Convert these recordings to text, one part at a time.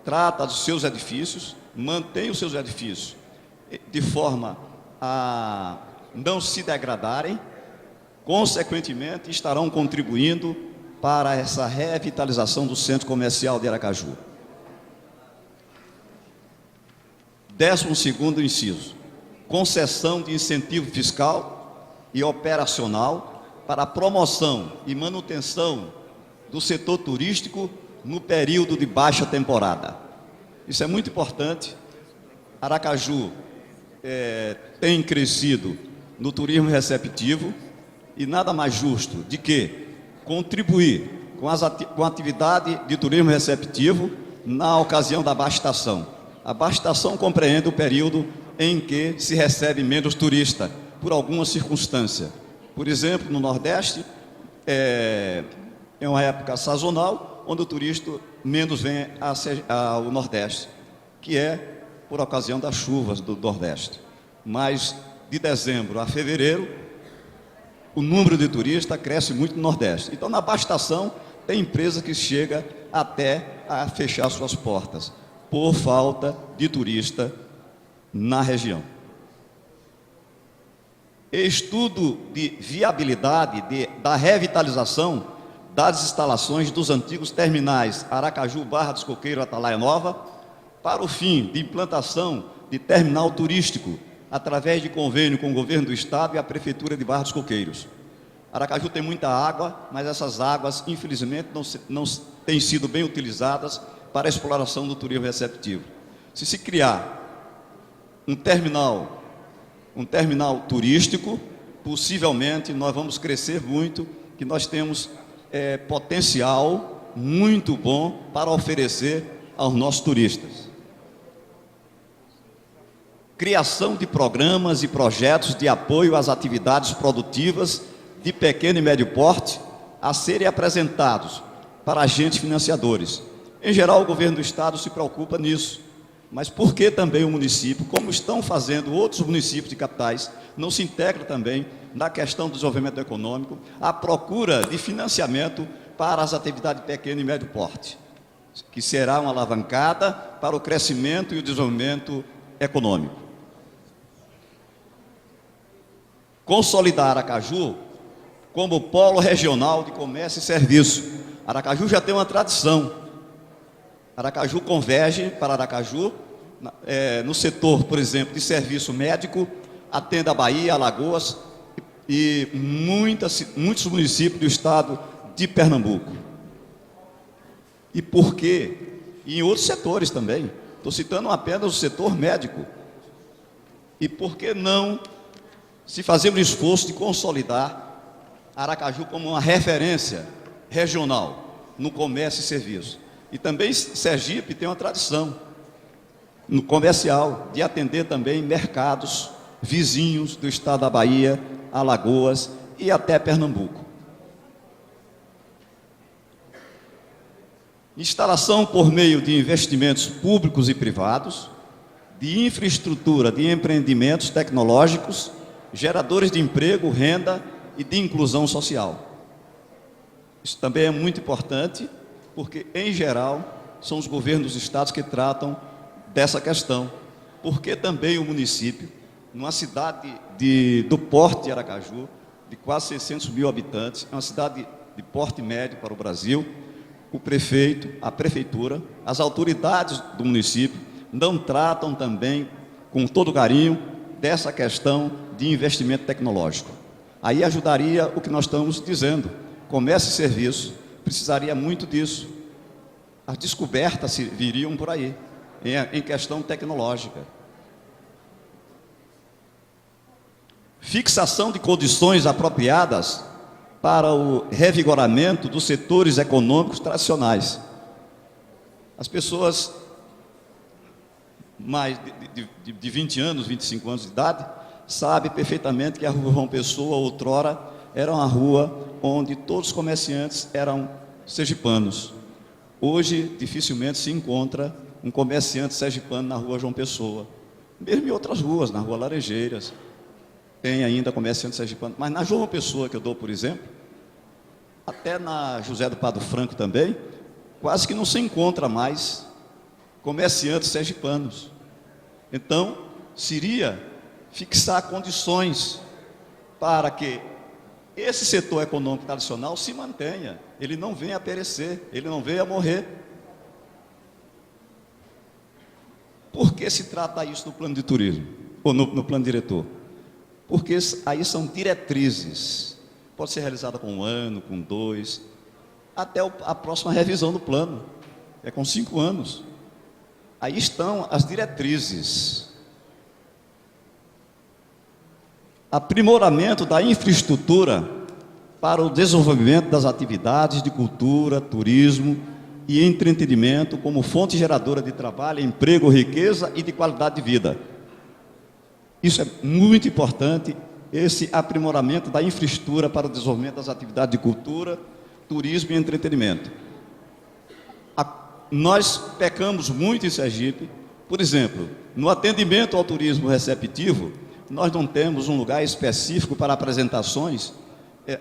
trata dos seus edifícios, mantém os seus edifícios de forma a não se degradarem, consequentemente estarão contribuindo para essa revitalização do centro comercial de Aracaju. 12º inciso: concessão de incentivo fiscal e operacional para a promoção e manutenção do setor turístico no período de baixa temporada. Isso é muito importante. Aracaju tem crescido no turismo receptivo e nada mais justo de que contribuir com a atividade de turismo receptivo na ocasião da baixa estação. A baixa estação compreende o período em que se recebe menos turista, por alguma circunstância. Por exemplo, no Nordeste, é uma época sazonal, onde o turista menos vem ao Nordeste, que é por ocasião das chuvas do Nordeste. Mas, de dezembro a fevereiro, o número de turistas cresce muito no Nordeste. Então, na baixa estação, tem empresa que chega até a fechar suas portas, por falta de turista na região. Estudo de viabilidade da revitalização das instalações dos antigos terminais Aracaju, Barra dos Coqueiros, Atalaia Nova, para o fim de implantação de terminal turístico, através de convênio com o governo do estado e a prefeitura de Barra dos Coqueiros. Aracaju tem muita água, mas essas águas, infelizmente, não têm sido bem utilizadas para a exploração do turismo receptivo. Se criar um terminal turístico, possivelmente nós vamos crescer muito, que nós temos potencial muito bom para oferecer aos nossos turistas. Criação de programas e projetos de apoio às atividades produtivas de pequeno e médio porte a serem apresentados para agentes financiadores. Em geral, o governo do estado se preocupa nisso, mas por que também o município, como estão fazendo outros municípios de capitais, não se integra também na questão do desenvolvimento econômico, a procura de financiamento para as atividades de pequeno e médio porte, que será uma alavancada para o crescimento e o desenvolvimento econômico. Consolidar Aracaju como polo regional de comércio e serviço. Aracaju já tem uma tradição. Aracaju converge para Aracaju, no setor, por exemplo, de serviço médico, atende a Bahia, Alagoas e muitos municípios do estado de Pernambuco. E por quê? E em outros setores também. Estou citando apenas o setor médico. E por que não se fazer um esforço de consolidar Aracaju como uma referência regional no comércio e serviço? E também Sergipe tem uma tradição no comercial de atender também mercados vizinhos do estado da Bahia, Alagoas e até Pernambuco. Instalação por meio de investimentos públicos e privados, de infraestrutura de empreendimentos tecnológicos, geradores de emprego, renda e de inclusão social. Isso também é muito importante, porque, em geral, são os governos dos estados que tratam dessa questão. Porque também o município, numa cidade do porte de Aracaju, de quase 600 mil habitantes, é uma cidade de porte médio para o Brasil, o prefeito, a prefeitura, as autoridades do município não tratam também, com todo carinho, dessa questão de investimento tecnológico. Aí ajudaria o que nós estamos dizendo. Comércio e serviço precisaria muito disso. As descobertas viriam por aí, em questão tecnológica. Fixação de condições apropriadas para o revigoramento dos setores econômicos tradicionais. As pessoas mais de 20 anos, 25 anos de idade, sabem perfeitamente que a rua João Pessoa, outrora, era uma rua onde todos os comerciantes eram sergipanos. Hoje, dificilmente se encontra um comerciante sergipano na rua João Pessoa. Mesmo em outras ruas, na rua Laranjeiras, tem ainda comerciante sergipano. Mas na João Pessoa, que eu dou por exemplo, até na José do Prado Franco também, quase que não se encontra mais comerciantes sergipanos. Então, seria fixar condições para que esse setor econômico tradicional se mantenha, ele não venha a perecer, ele não venha a morrer. Por que se trata isso no plano de turismo, ou no plano diretor? Porque aí são diretrizes, pode ser realizada com 1 ano, com 2, até a próxima revisão do plano, é com 5 anos. Aí estão as diretrizes. Aprimoramento da infraestrutura para o desenvolvimento das atividades de cultura, turismo e entretenimento como fonte geradora de trabalho, emprego, riqueza e de qualidade de vida. Isso é muito importante, esse aprimoramento da infraestrutura para o desenvolvimento das atividades de cultura, turismo e entretenimento. Nós pecamos muito em Sergipe, por exemplo, no atendimento ao turismo receptivo, nós não temos um lugar específico para apresentações,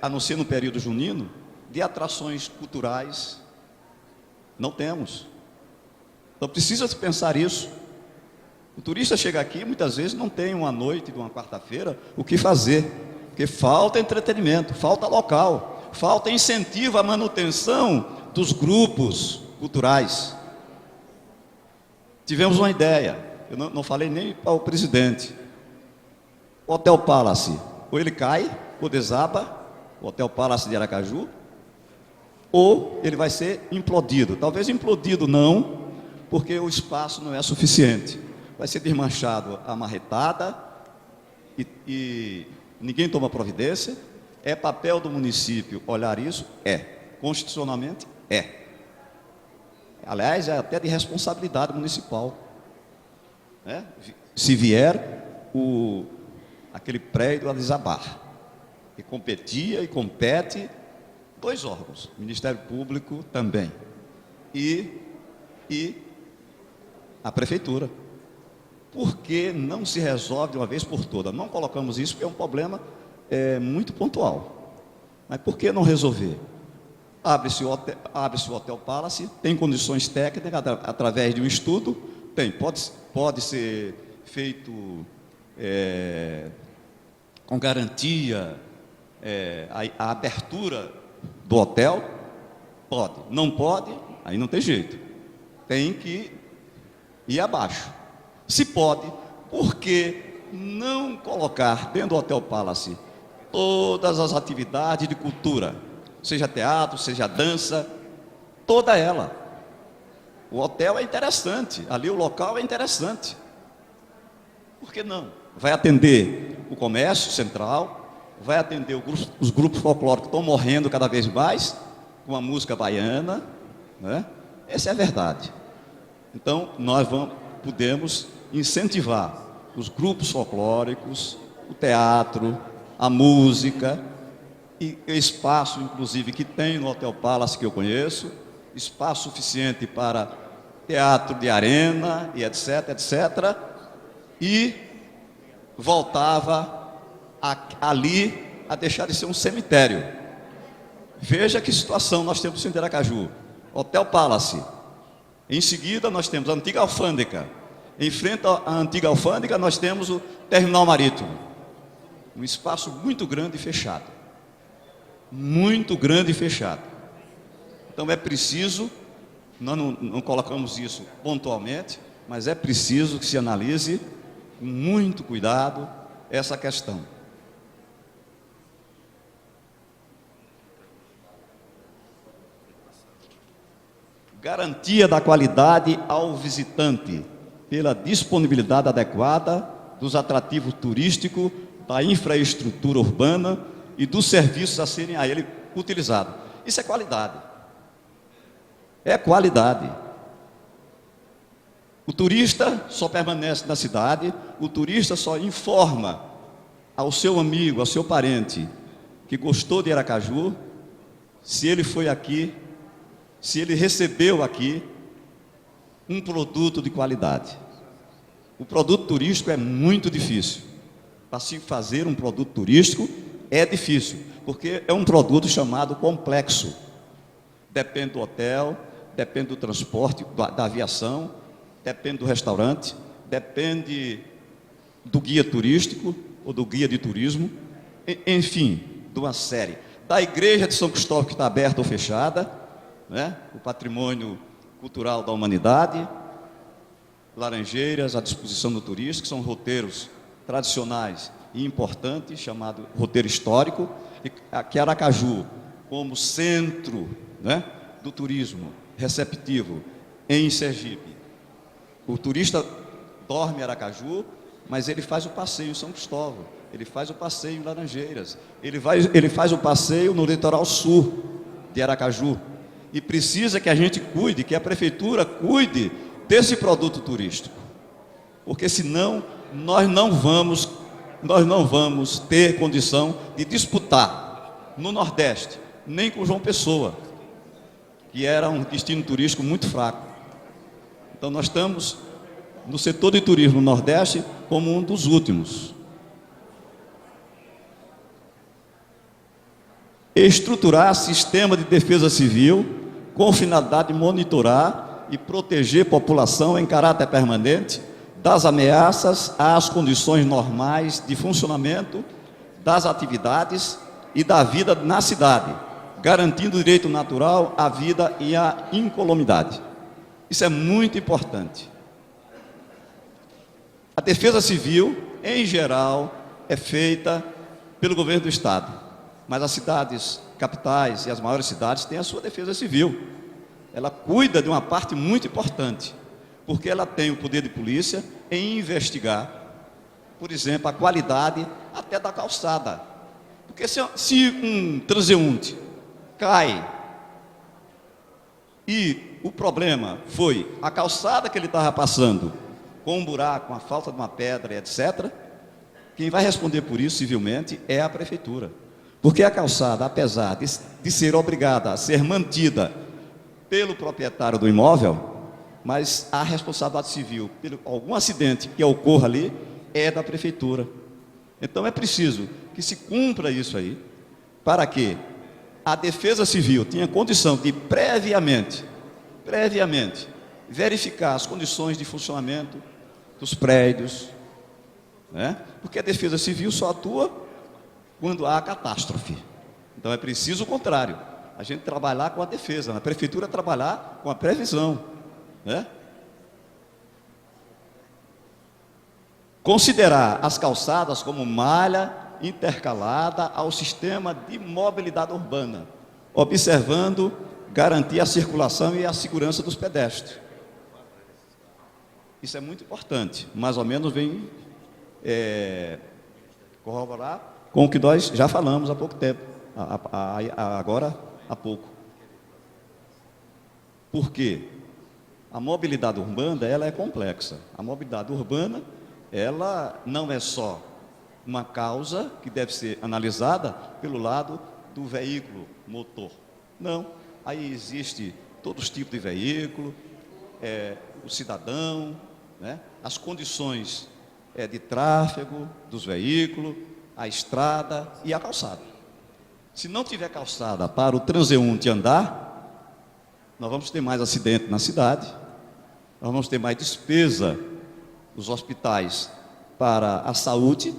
a não ser no período junino, de atrações culturais. Não temos. Então precisa se pensar isso. O turista chega aqui, muitas vezes não tem uma noite de uma quarta-feira o que fazer, porque falta entretenimento, falta local, falta incentivo à manutenção dos grupos culturais. Tivemos uma ideia, eu não falei nem para o presidente. O Hotel Palace, ou ele cai, ou desaba, o Hotel Palace de Aracaju, ou ele vai ser implodido. Talvez implodido não, porque o espaço não é suficiente. Vai ser desmanchado a marretada e ninguém toma providência. É papel do município olhar isso? É. Constitucionalmente? É. Aliás, é até de responsabilidade municipal. Se vier aquele prédio a desabar, que competia e compete 2 órgãos, Ministério Público também, e a Prefeitura. Por que não se resolve de uma vez por todas? Não colocamos isso porque é um problema muito pontual. Mas por que não resolver? Abre-se o Hotel Palace, tem condições técnicas, através de um estudo, pode ser feito com garantia a abertura do hotel? Pode. Não pode? Aí não tem jeito. Tem que ir abaixo. Se pode, por que não colocar dentro do Hotel Palace todas as atividades de cultura, seja teatro, seja dança, toda ela? O hotel é interessante, ali o local é interessante. Por que não? Vai atender o comércio central, vai atender os grupos folclóricos que estão morrendo cada vez mais, com a música baiana, né? Essa é a verdade. Então, nós podemos incentivar os grupos folclóricos, o teatro, a música, e espaço, inclusive, que tem no Hotel Palace, que eu conheço, espaço suficiente para teatro de arena, e etc., etc., e voltava ali a deixar de ser um cemitério. Veja que situação nós temos em Aracaju. Hotel Palace. Em seguida, nós temos a antiga alfândega. Em frente à antiga alfândega, nós temos o terminal marítimo. Um espaço muito grande e fechado. Muito grande e fechado. Então é preciso, nós não colocamos isso pontualmente, mas é preciso que se analise com muito cuidado essa questão. Garantia da qualidade ao visitante, pela disponibilidade adequada dos atrativos turísticos, da infraestrutura urbana e dos serviços a serem a ele utilizados. Isso é qualidade. É qualidade. O turista só permanece na cidade, o turista só informa ao seu amigo, ao seu parente, que gostou de Aracaju, se ele foi aqui, se ele recebeu aqui um produto de qualidade. O produto turístico é muito difícil. Para se fazer um produto turístico é difícil, porque é um produto chamado complexo. Depende do hotel, depende do transporte, da aviação, depende do restaurante, depende do guia turístico ou do guia de turismo, enfim, de uma série. Da igreja de São Cristóvão, que está aberta ou fechada, né? O patrimônio cultural da humanidade, Laranjeiras à disposição do turista, que são roteiros tradicionais e importantes, chamado roteiro histórico, e que Aracaju, como centro, né, do turismo receptivo em Sergipe. O turista dorme em Aracaju, mas ele faz o passeio em São Cristóvão, ele faz o passeio em Laranjeiras, ele faz o passeio no litoral sul de Aracaju, e precisa que a gente cuide, que a prefeitura cuide desse produto turístico, porque senão nós não vamos ter condição de disputar no Nordeste, nem com João Pessoa, que era um destino turístico muito fraco. Então nós estamos no setor de turismo no Nordeste como um dos últimos. Estruturar sistema de defesa civil com finalidade de monitorar e proteger a população em caráter permanente das ameaças às condições normais de funcionamento das atividades e da vida na cidade, garantindo o direito natural à vida e à incolumidade. Isso é muito importante. A defesa civil, em geral, é feita pelo governo do Estado, mas as cidades capitais e as maiores cidades têm a sua defesa civil. Ela cuida de uma parte muito importante, porque ela tem o poder de polícia em investigar, por exemplo, a qualidade até da calçada. Porque se um transeunte cai e o problema foi a calçada que ele estava passando, com um buraco, com a falta de uma pedra, etc., quem vai responder por isso civilmente é a prefeitura. Porque a calçada, apesar de ser obrigada a ser mantida pelo proprietário do imóvel, mas a responsabilidade civil por algum acidente que ocorra ali é da prefeitura. Então é preciso que se cumpra isso aí, para que a defesa civil tenha condição de previamente verificar as condições de funcionamento dos prédios, né? Porque a defesa civil só atua quando há catástrofe. Então é preciso o contrário, a gente trabalhar com a defesa, a prefeitura trabalhar com a previsão, né? Considerar as calçadas como malha intercalada ao sistema de mobilidade urbana, observando garantir a circulação e a segurança dos pedestres. Isso é muito importante, mais ou menos vem corroborar com o que nós já falamos há pouco tempo, agora há pouco. Por quê? A mobilidade urbana, ela é complexa. A mobilidade urbana, ela não é só uma causa que deve ser analisada pelo lado do veículo motor. Não, aí existe todos os tipos de veículo, o cidadão, né? As condições de tráfego dos veículos, a estrada e a calçada. Se não tiver calçada para o transeunte andar, nós vamos ter mais acidente na cidade, nós vamos ter mais despesa dos hospitais para a saúde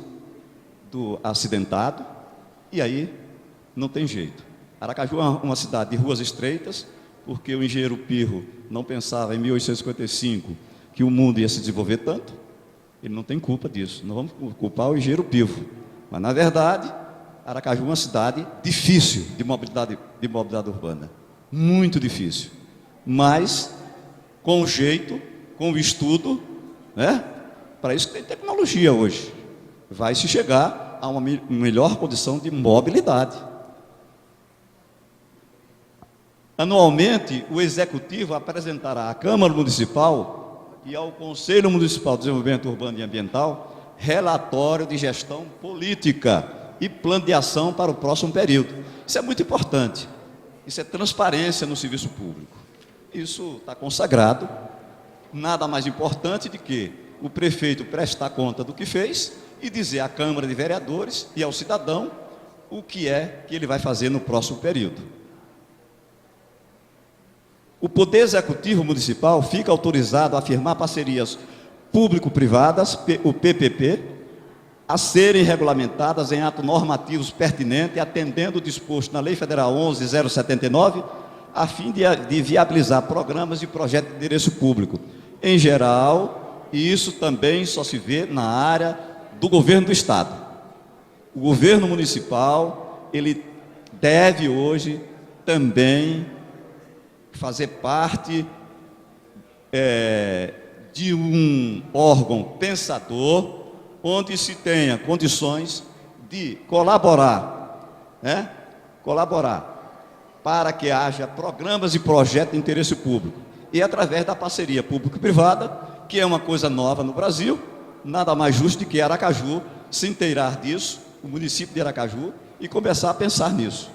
do acidentado, e aí não tem jeito. Aracaju é uma cidade de ruas estreitas, porque o engenheiro Pirro não pensava em 1855 que o mundo ia se desenvolver tanto. Ele não tem culpa disso, não vamos culpar o engenheiro Pirro. Mas, na verdade, Aracaju é uma cidade difícil de mobilidade urbana, muito difícil, mas com o jeito, com o estudo, né? Para isso que tem tecnologia hoje, vai se chegar a uma melhor condição de mobilidade. Anualmente, o Executivo apresentará à Câmara Municipal e ao Conselho Municipal de Desenvolvimento Urbano e Ambiental relatório de gestão política e plano de ação para o próximo período. Isso é muito importante. Isso é transparência no serviço público. Isso está consagrado. Nada mais importante do que o prefeito prestar conta do que fez e dizer à Câmara de Vereadores e ao cidadão o que é que ele vai fazer no próximo período. O Poder Executivo Municipal fica autorizado a firmar parcerias público-privadas, o PPP, a serem regulamentadas em atos normativos pertinentes, atendendo o disposto na Lei Federal 11.079, a fim de viabilizar programas e projetos de interesse público. Em geral, e isso também só se vê na área do governo do Estado. O governo municipal, ele deve hoje também fazer parte de um órgão pensador, onde se tenha condições de colaborar, para que haja programas e projetos de interesse público, e através da parceria público-privada, que é uma coisa nova no Brasil, nada mais justo do que Aracaju se inteirar disso, o município de Aracaju, e começar a pensar nisso.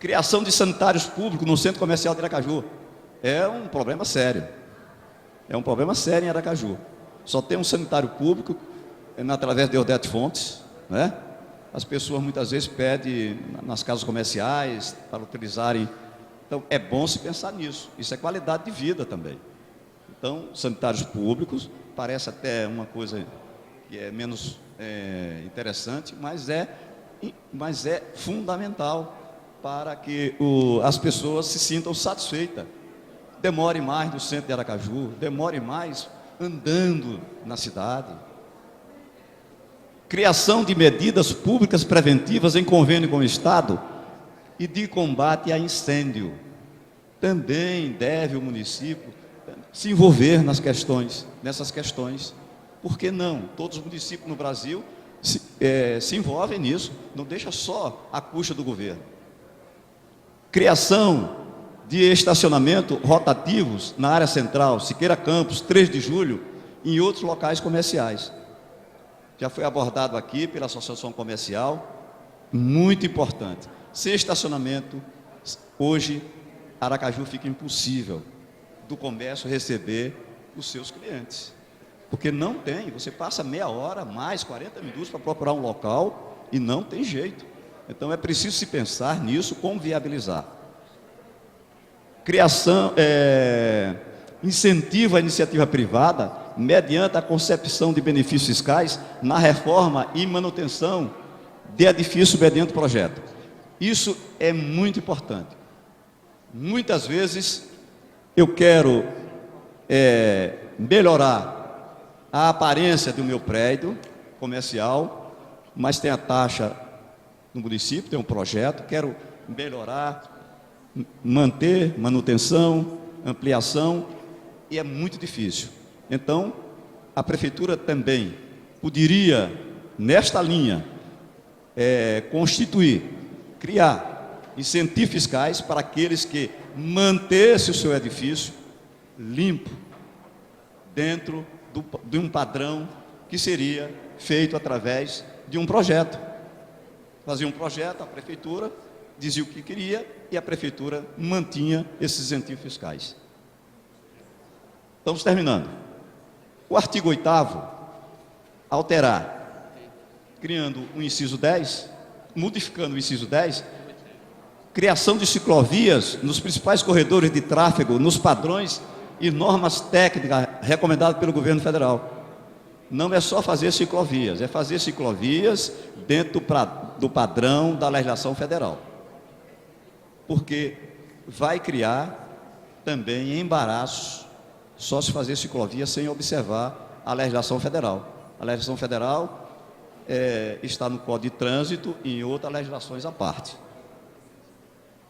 Criação de sanitários públicos no centro comercial de Aracaju é um problema sério. É um problema sério em Aracaju. Só tem um sanitário público através de Odete Fontes, né? As pessoas muitas vezes pedem nas casas comerciais para utilizarem. Então, é bom se pensar nisso. Isso é qualidade de vida também. Então, sanitários públicos, parece até uma coisa que é menos interessante, mas é fundamental para que as pessoas se sintam satisfeitas. Demore mais no centro de Aracaju, demore mais andando na cidade. Criação de medidas públicas preventivas em convênio com o Estado e de combate a incêndio. Também deve o município se envolver nessas questões. Por que não? Todos os municípios no Brasil se envolvem nisso, não deixa só a custa do governo. Criação de estacionamento rotativos na área central, Siqueira Campos, 3 de julho, e em outros locais comerciais. Já foi abordado aqui pela Associação Comercial, muito importante. Sem estacionamento, hoje, Aracaju fica impossível do comércio receber os seus clientes. Porque não tem, você passa meia hora, mais 40 minutos para procurar um local e não tem jeito. Então é preciso se pensar nisso, como viabilizar. Criação, incentivo à iniciativa privada, mediante a concepção de benefícios fiscais na reforma e manutenção de edifícios mediante projeto. Isso é muito importante. Muitas vezes eu quero melhorar a aparência do meu prédio comercial, mas tem a taxa no município, tem um projeto, quero melhorar, manter, manutenção, ampliação, e é muito difícil. Então, a prefeitura também poderia, nesta linha, criar incentivos fiscais para aqueles que mantessem o seu edifício limpo, dentro de um padrão que seria feito através de um projeto. Fazia um projeto, a prefeitura dizia o que queria e a prefeitura mantinha esses incentivos fiscais. Estamos terminando. O artigo 8º, alterar, criando o inciso 10, modificando o inciso 10, criação de ciclovias nos principais corredores de tráfego, nos padrões e normas técnicas recomendadas pelo governo federal. Não é só fazer ciclovias, é fazer ciclovias dentro do padrão da legislação federal. Porque vai criar também embaraços só se fazer ciclovia sem observar a legislação federal. A legislação federal está no Código de Trânsito e em outras legislações à parte.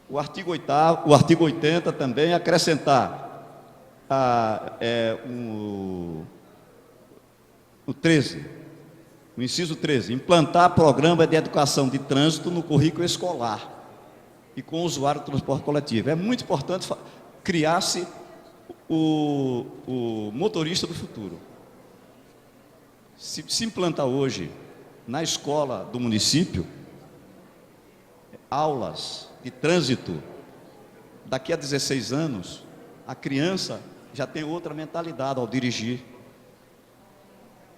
O artigo 80 também acrescentar o inciso 13, implantar programa de educação de trânsito no currículo escolar e com o usuário do transporte coletivo. É muito importante criar-se o motorista do futuro. Se implanta hoje na escola do município aulas de trânsito, daqui a 16 anos a criança já tem outra mentalidade ao dirigir.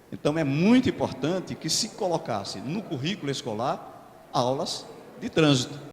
Então é muito importante que se colocasse no currículo escolar aulas de trânsito.